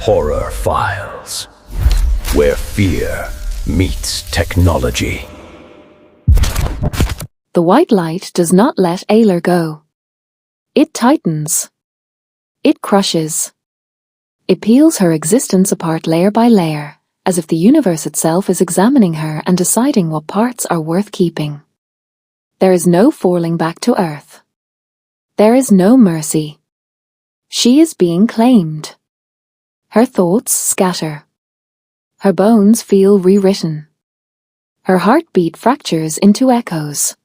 Horror Files, where fear meets technology. The white light does not let Ayla go. It tightens. It crushes. It peels her existence apart layer by layer, as if the universe itself is examining her and deciding what parts are worth keeping. There is no falling back to earth. There is no mercy. She is being claimed. Her thoughts scatter. Her bones feel rewritten. Her heartbeat fractures into echoes.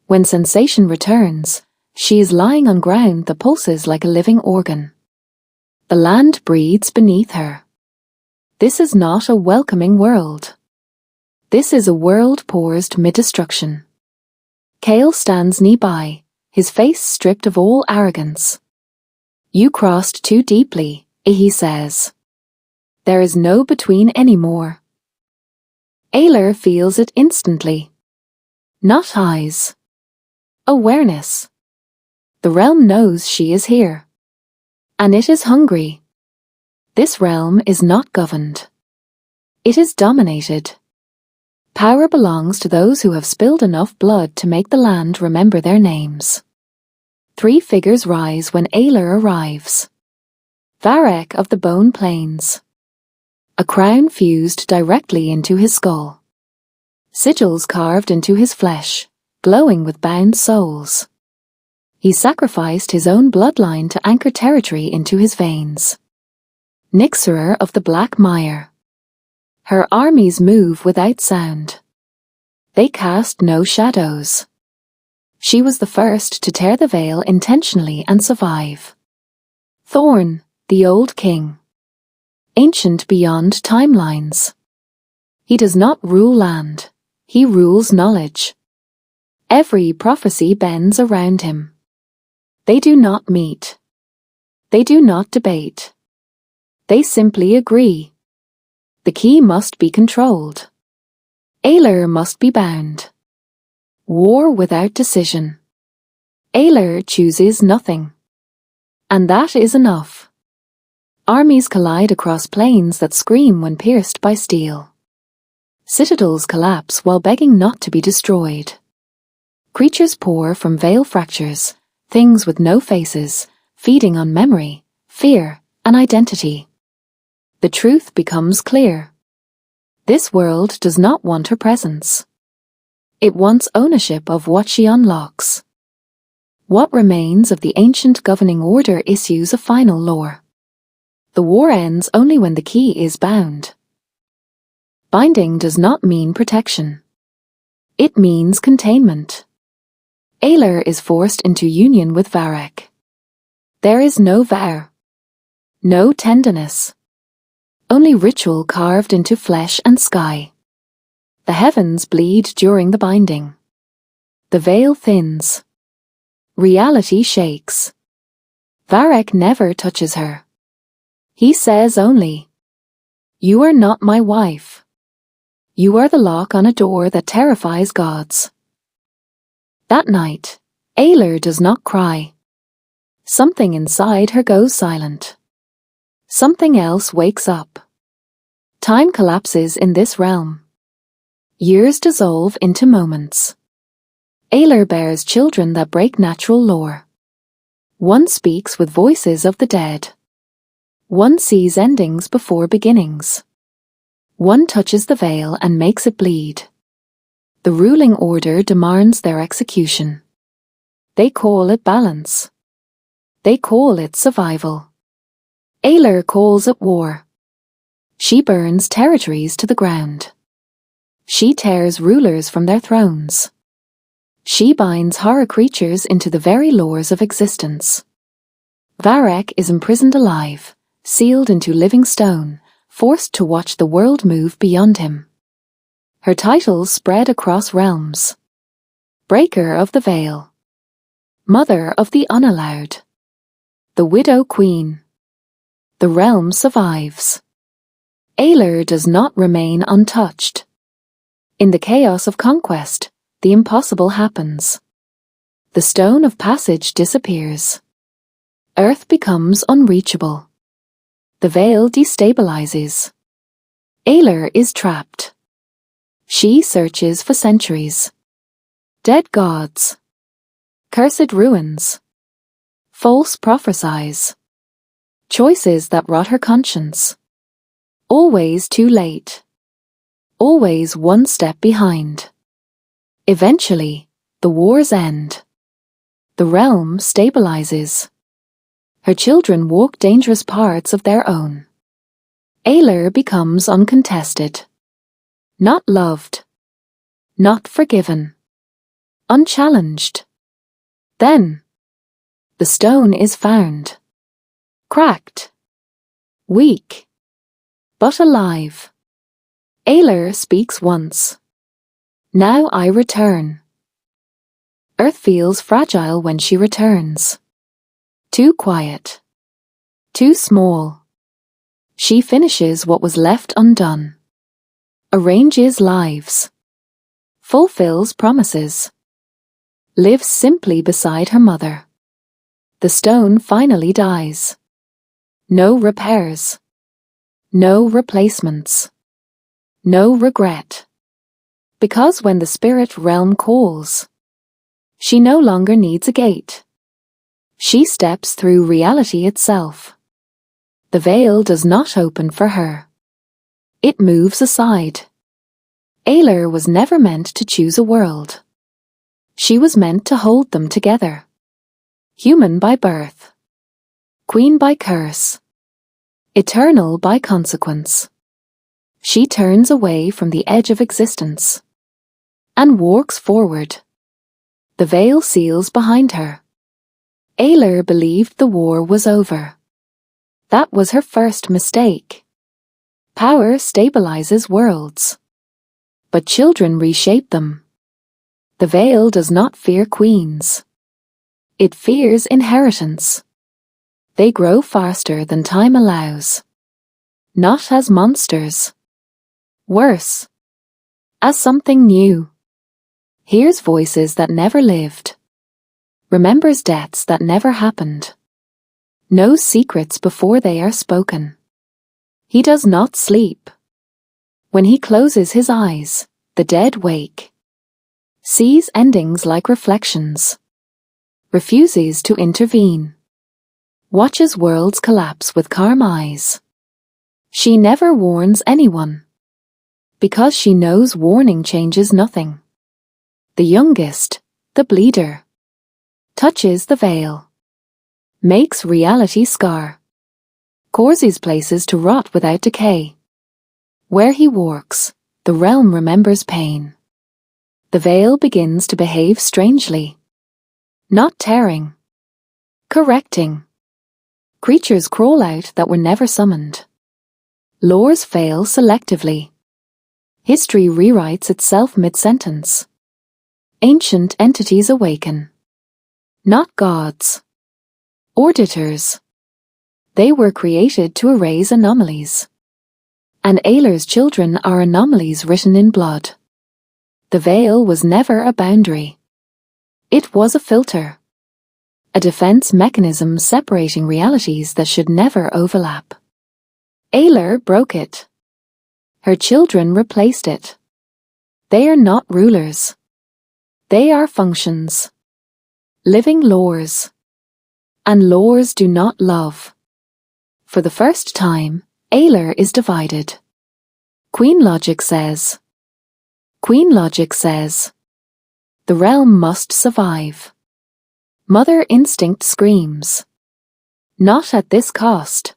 When sensation returns, she is lying on ground that pulses like a living organ. The land breathes beneath her. This is not a welcoming world. This is a world poised mid-destruction. Kale stands nearby, his face stripped of all arrogance. "You crossed too deeply," he says. "There is no between anymore." Ayla feels it instantly. Not eyes. Awareness. The realm knows she is here. And it is hungry. This realm is not governed. It is dominated. Power belongs to those who have spilled enough blood to make the land remember their names. 3 figures rise when Ayla arrives. Varek of the Bone Plains. A crown fused directly into his skull. Sigils carved into his flesh, glowing with bound souls. He sacrificed his own bloodline to anchor territory into his veins. Nixerer of the Black Mire. Her armies move without sound. They cast no shadows. She was the first to tear the veil intentionally and survive. Thorn, the Old King. Ancient beyond timelines. He does not rule land. He rules knowledge. Every prophecy bends around him. They do not meet. They do not debate. They simply agree. The key must be controlled. Ayla must be bound. War without decision. Ayla chooses nothing. And that is enough. Armies collide across plains that scream when pierced by steel. Citadels collapse while begging not to be destroyed. Creatures pour from veil fractures, things with no faces, feeding on memory, fear, and identity. The truth becomes clear. This world does not want her presence. It wants ownership of what she unlocks. What remains of the ancient governing order issues a final law. The war ends only when the key is bound. Binding does not mean protection. It means containment. Ayla is forced into union with Varek. There is no vow. No tenderness. Only ritual carved into flesh and sky. The heavens bleed during the binding. The veil thins. Reality shakes. Varek never touches her. He says only, "You are not my wife. You are the lock on a door that terrifies gods." That night, Ayla does not cry. Something inside her goes silent. Something else wakes up. Time collapses in this realm. Years dissolve into moments. Ayla bears children that break natural law. One speaks with voices of the dead. One sees endings before beginnings. One touches the veil and makes it bleed. The ruling order demands their execution. They call it balance. They call it survival. Ayla calls it war. She burns territories to the ground. She tears rulers from their thrones. She binds horror creatures into the very laws of existence. Varek is imprisoned alive, sealed into living stone, forced to watch the world move beyond him. Her titles spread across realms. Breaker of the Veil. Mother of the Unallowed. The Widow Queen. The realm survives. Ayla does not remain untouched. In the chaos of conquest, the impossible happens. The stone of passage disappears. Earth becomes unreachable. The veil destabilizes. Ayla is trapped. She searches for centuries. Dead gods. Cursed ruins. False prophecies. Choices that rot her conscience. Always too late. Always one step behind. Eventually, the wars end. The realm stabilizes. Her children walk dangerous paths of their own. Ayla becomes uncontested. Not loved. Not forgiven. Unchallenged. Then, the stone is found. Cracked. Weak. But alive. Ayla speaks once. Now I return. Earth feels fragile when she returns. Too quiet. Too small. She finishes what was left undone. Arranges lives. Fulfills promises. Lives simply beside her mother. The stone finally dies. No repairs. No replacements. No regret. Because when the spirit realm calls, she no longer needs a gate. She steps through reality itself. The veil does not open for her. It moves aside. Ayla was never meant to choose a world. She was meant to hold them together. Human by birth. Queen by curse. Eternal by consequence. She turns away from the edge of existence and walks forward. The veil seals behind her. Ayla believed the war was over. That was her first mistake. Power stabilizes worlds, but children reshape them. The veil does not fear queens. It fears inheritance. They grow faster than time allows. Not as monsters. Worse. As something new. Hears voices that never lived. Remembers deaths that never happened. Knows secrets before they are spoken. He does not sleep. When he closes his eyes, the dead wake. Sees endings like reflections. Refuses to intervene. Watches worlds collapse with calm eyes. She never warns anyone. Because she knows warning changes nothing. The youngest, the bleeder, touches the veil. Makes reality scar. Causes places to rot without decay. Where he walks, the realm remembers pain. The veil begins to behave strangely. Not tearing. Correcting. Creatures crawl out that were never summoned. Laws fail selectively. History rewrites itself mid-sentence. Ancient entities awaken. Not gods. Auditors. They were created to erase anomalies. And Ayla's children are anomalies written in blood. The veil was never a boundary. It was a filter. A defense mechanism separating realities that should never overlap. Ayla broke it. Her children replaced it. They are not rulers. They are functions. Living laws. And laws do not love. For the first time, Ayla is divided. Queen logic says. Queen logic says. The realm must survive. Mother instinct screams. Not at this cost.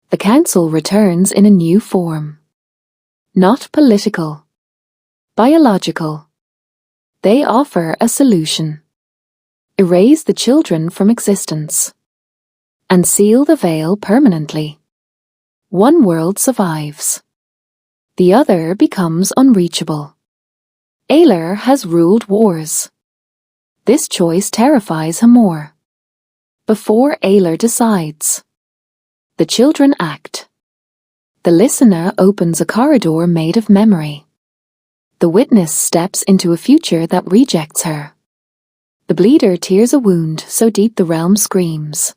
The council returns in a new form. Not political. Biological. They offer a solution. Erase the children from existence. And seal the veil permanently. One world survives. The other becomes unreachable. Ayla has ruled wars. This choice terrifies her more. Before Ayla decides. The children act. The listener opens a corridor made of memory. The witness steps into a future that rejects her. The bleeder tears a wound so deep the realm screams.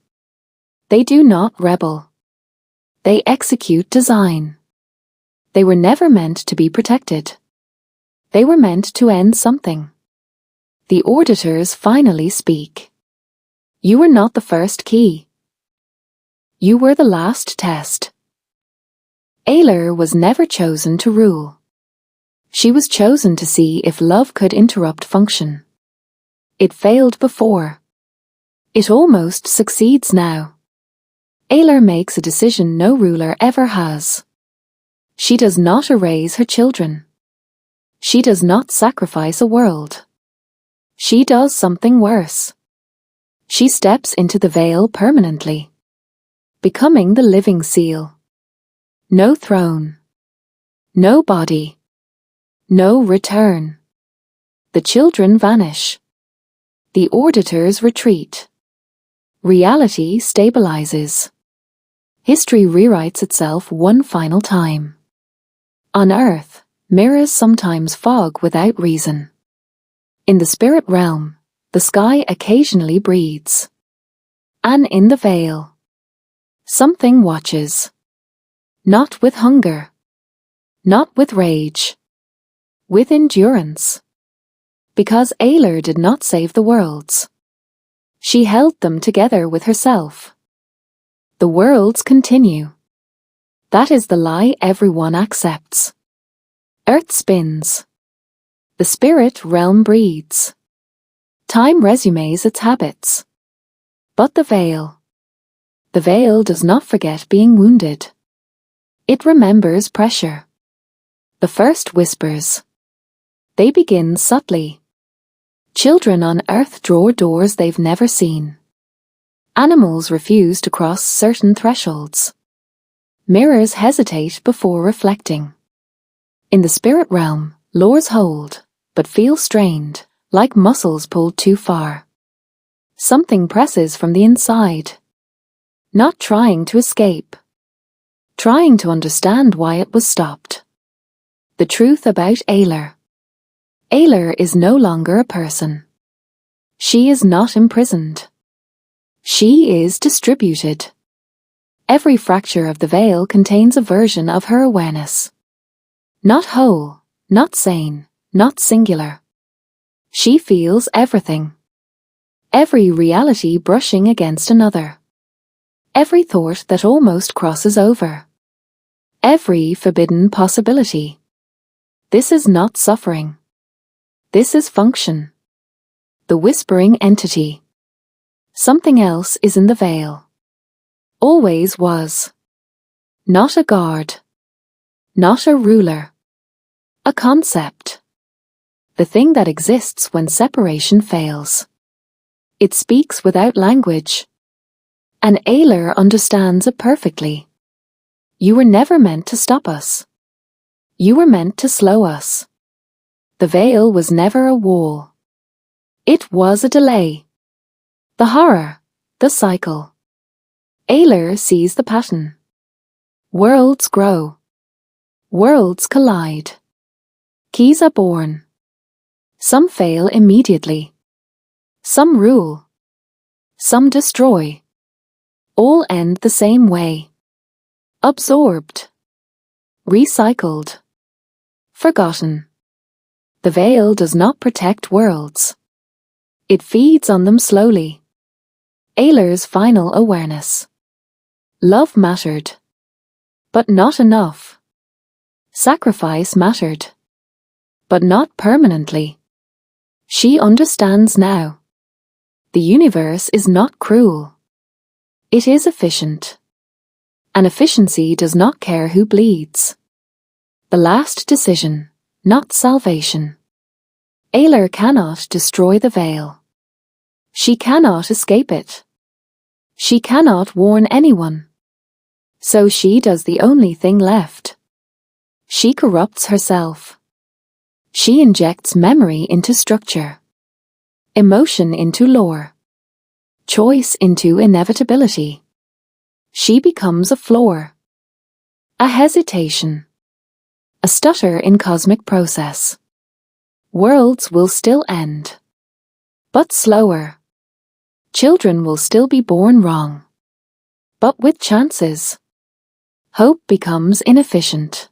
They do not rebel. They execute design. They were never meant to be protected. They were meant to end something. The auditors finally speak. You were not the first key. You were the last test. Ayla was never chosen to rule. She was chosen to see if love could interrupt function. It failed before. It almost succeeds now. Ayla makes a decision no ruler ever has. She does not erase her children. She does not sacrifice a world. She does something worse. She steps into the veil permanently, becoming the living seal. No throne. No body. No return. The children vanish. The auditors retreat. Reality stabilizes. History rewrites itself one final time. On Earth, mirrors sometimes fog without reason. In the spirit realm, the sky occasionally breathes. And in the veil, something watches. Not with hunger. Not with rage. With endurance. Because Ayla did not save the worlds. She held them together with herself. The worlds continue. That is the lie everyone accepts. Earth spins. The spirit realm breathes. Time resumes its habits. But the veil does not forget being wounded. It remembers pressure. The first whispers. They begin subtly. Children on Earth draw doors they've never seen. Animals refuse to cross certain thresholds. Mirrors hesitate before reflecting. In the spirit realm, laws hold, but feel strained, like muscles pulled too far. Something presses from the inside. Not trying to escape. Trying to understand why it was stopped. The truth about Ayla. Ayla is no longer a person. She is not imprisoned. She is distributed. Every fracture of the veil contains a version of her awareness. Not whole, not sane, not singular. She feels everything. Every reality brushing against another. Every thought that almost crosses over. Every forbidden possibility. This is not suffering. This is function. The whispering entity. Something else is in the veil. Always was. Not a guard. Not a ruler. A concept. The thing that exists when separation fails. It speaks without language. And Ayla understands it perfectly. You were never meant to stop us. You were meant to slow us. The veil was never a wall. It was a delay. The horror, the cycle. Ayla sees the pattern. Worlds grow. Worlds collide. Keys are born. Some fail immediately. Some rule. Some destroy. All end the same way. Absorbed. Recycled. Forgotten. The veil does not protect worlds. It feeds on them slowly. Ayla's final awareness. Love mattered. But not enough. Sacrifice mattered. But not permanently. She understands now. The universe is not cruel. It is efficient. And efficiency does not care who bleeds. The last decision, not salvation. Ayla cannot destroy the veil. She cannot escape it. She cannot warn anyone. So she does the only thing left. She corrupts herself. She injects memory into structure. Emotion into lore. Choice into inevitability. She becomes a flaw. A hesitation. A stutter in cosmic process. Worlds will still end. But slower. Children will still be born wrong. But with chances. Hope becomes inefficient.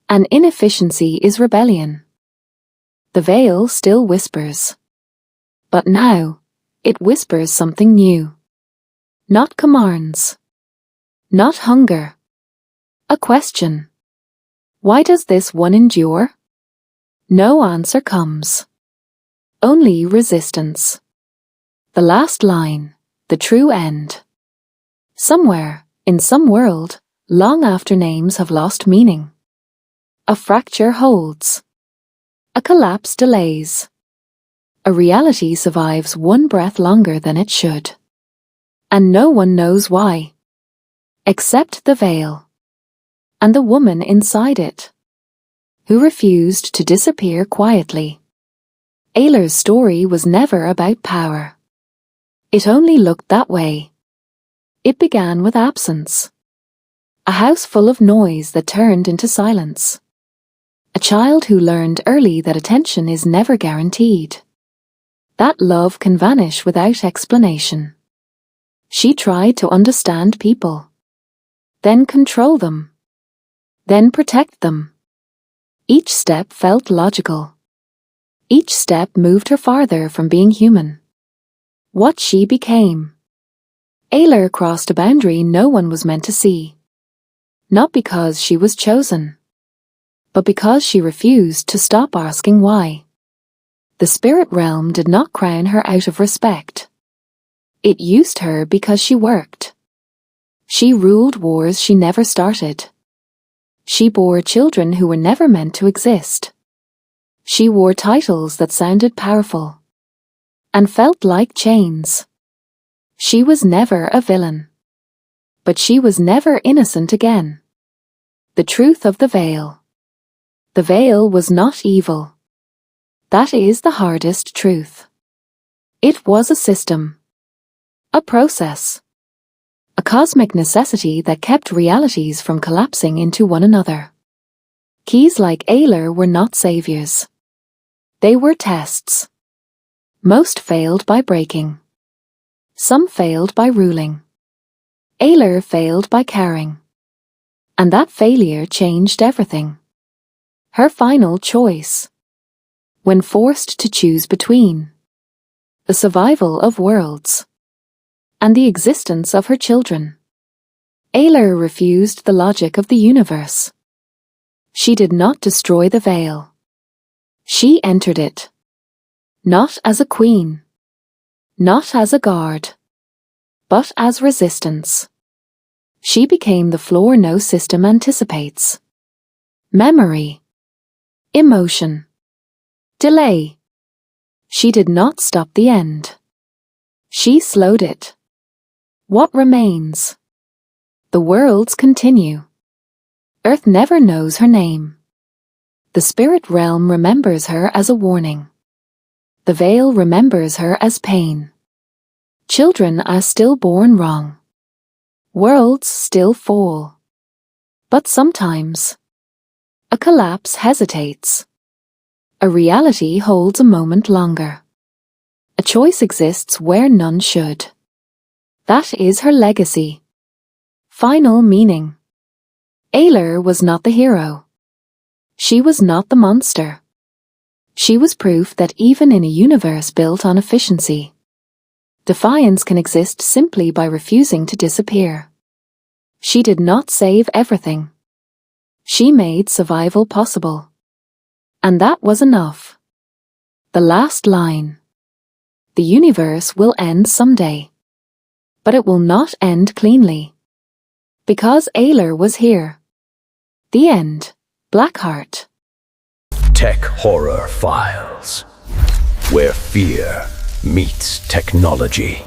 And inefficiency is rebellion. The veil still whispers. But now, it whispers something new. Not commands. Not hunger. A question. Why does this one endure? No answer comes. Only resistance. The last line, the true end. Somewhere, in some world, long after names have lost meaning, a fracture holds. A collapse delays. A reality survives one breath longer than it should. And no one knows why. Except the veil. And the woman inside it. Who refused to disappear quietly. Ayla's story was never about power. It only looked that way. It began with absence. A house full of noise that turned into silence. A child who learned early that attention is never guaranteed. That love can vanish without explanation. She tried to understand people. Then control them. Then protect them. Each step felt logical. Each step moved her farther from being human. What she became. Ayla crossed a boundary no one was meant to see. Not because she was chosen, but because she refused to stop asking why. The spirit realm did not crown her out of respect. It used her because she worked. She ruled wars she never started. She bore children who were never meant to exist. She wore titles that sounded powerful and felt like chains. She was never a villain. But she was never innocent again. The truth of the veil. The veil was not evil. That is the hardest truth. It was a system. A process. A cosmic necessity that kept realities from collapsing into one another. Keys like Ayla were not saviors. They were tests. Most failed by breaking. Some failed by ruling. Ayla failed by caring. And that failure changed everything. Her final choice. When forced to choose between the survival of worlds and the existence of her children, Ayla refused the logic of the universe. She did not destroy the veil. She entered it. Not as a queen. Not as a guard. But as resistance. She became the floor no system anticipates. Memory. Emotion. Delay. She did not stop the end. She slowed it. What remains? The worlds continue. Earth never knows her name. The spirit realm remembers her as a warning. The veil remembers her as pain. Children are still born wrong. Worlds still fall. But sometimes, a collapse hesitates. A reality holds a moment longer. A choice exists where none should. That is her legacy. Final meaning. Ayla was not the hero. She was not the monster. She was proof that even in a universe built on efficiency, defiance can exist simply by refusing to disappear. She did not save everything. She made survival possible. And that was enough. The last line. The universe will end someday. But it will not end cleanly. Because Ayla was here. The end. Blackheart. Tech Horror Files, where fear meets technology.